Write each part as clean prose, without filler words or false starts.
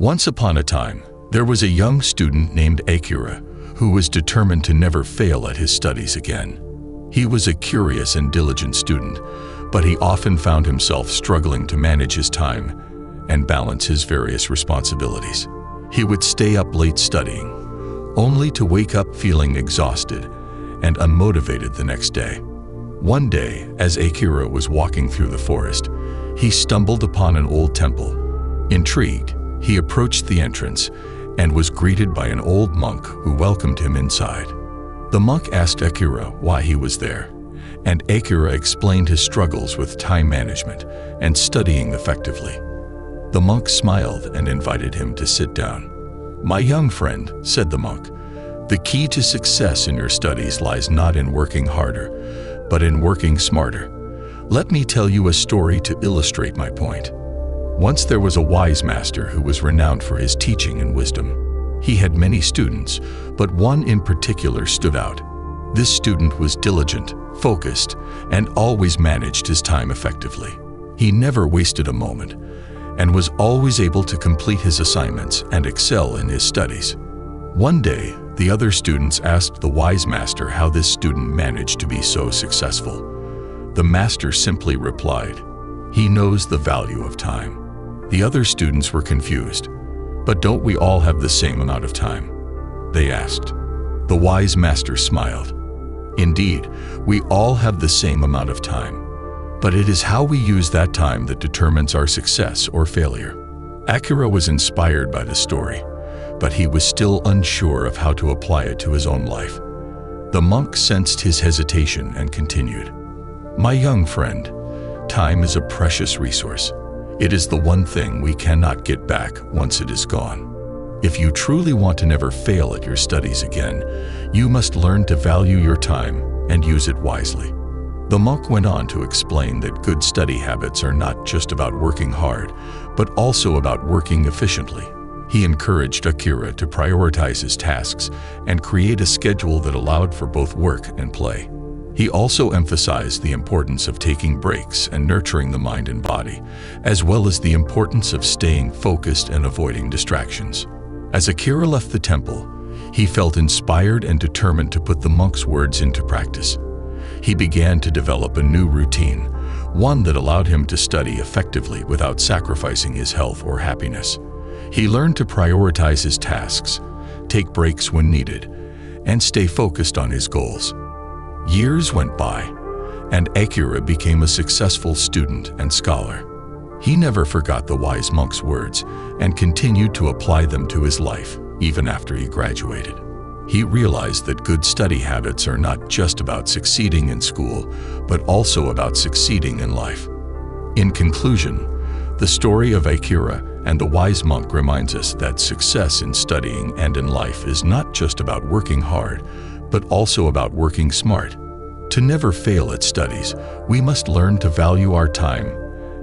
Once upon a time, there was a young student named Akira who was determined to never fail at his studies again. He was a curious and diligent student, but he often found himself struggling to manage his time and balance his various responsibilities. He would stay up late studying, only to wake up feeling exhausted and unmotivated the next day. One day, as Akira was walking through the forest, he stumbled upon an old temple. Intrigued, he approached the entrance and was greeted by an old monk who welcomed him inside. The monk asked Akira why he was there, and Akira explained his struggles with time management and studying effectively. The monk smiled and invited him to sit down. "My young friend," said the monk, "the key to success in your studies lies not in working harder, but in working smarter. Let me tell you a story to illustrate my point. Once there was a wise master who was renowned for his teaching and wisdom. He had many students, but one in particular stood out. This student was diligent, focused, and always managed his time effectively. He never wasted a moment, and was always able to complete his assignments and excel in his studies. One day, the other students asked the wise master how this student managed to be so successful. The master simply replied, "He knows the value of time." The other students were confused. "But don't we all have the same amount of time?" they asked. The wise master smiled. "Indeed, we all have the same amount of time, but it is how we use that time that determines our success or failure." Akira was inspired by the story, but he was still unsure of how to apply it to his own life. The monk sensed his hesitation and continued, "My young friend, time is a precious resource. It is the one thing we cannot get back once it is gone. If you truly want to never fail at your studies again, you must learn to value your time and use it wisely." The monk went on to explain that good study habits are not just about working hard, but also about working efficiently. He encouraged Akira to prioritize his tasks and create a schedule that allowed for both work and play. He also emphasized the importance of taking breaks and nurturing the mind and body, as well as the importance of staying focused and avoiding distractions. As Akira left the temple, he felt inspired and determined to put the monk's words into practice. He began to develop a new routine, one that allowed him to study effectively without sacrificing his health or happiness. He learned to prioritize his tasks, take breaks when needed, and stay focused on his goals. Years went by, and Akira became a successful student and scholar. He never forgot the wise monk's words and continued to apply them to his life, even after he graduated. He realized that good study habits are not just about succeeding in school, but also about succeeding in life. In conclusion, the story of Akira and the wise monk reminds us that success in studying and in life is not just about working hard, but also about working smart. To never fail at studies, we must learn to value our time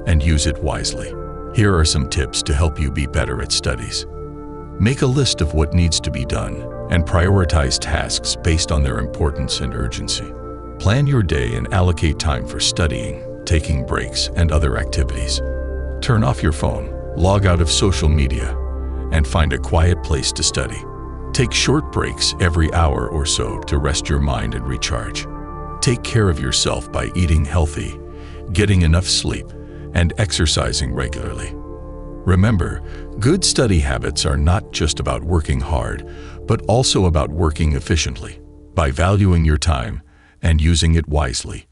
and use it wisely. Here are some tips to help you be better at studies. Make a list of what needs to be done and prioritize tasks based on their importance and urgency. Plan your day and allocate time for studying, taking breaks, and other activities. Turn off your phone, log out of social media, and find a quiet place to study. Take short breaks every hour or so to rest your mind and recharge. Take care of yourself by eating healthy, getting enough sleep, and exercising regularly. Remember, good study habits are not just about working hard, but also about working efficiently. By valuing your time and using it wisely,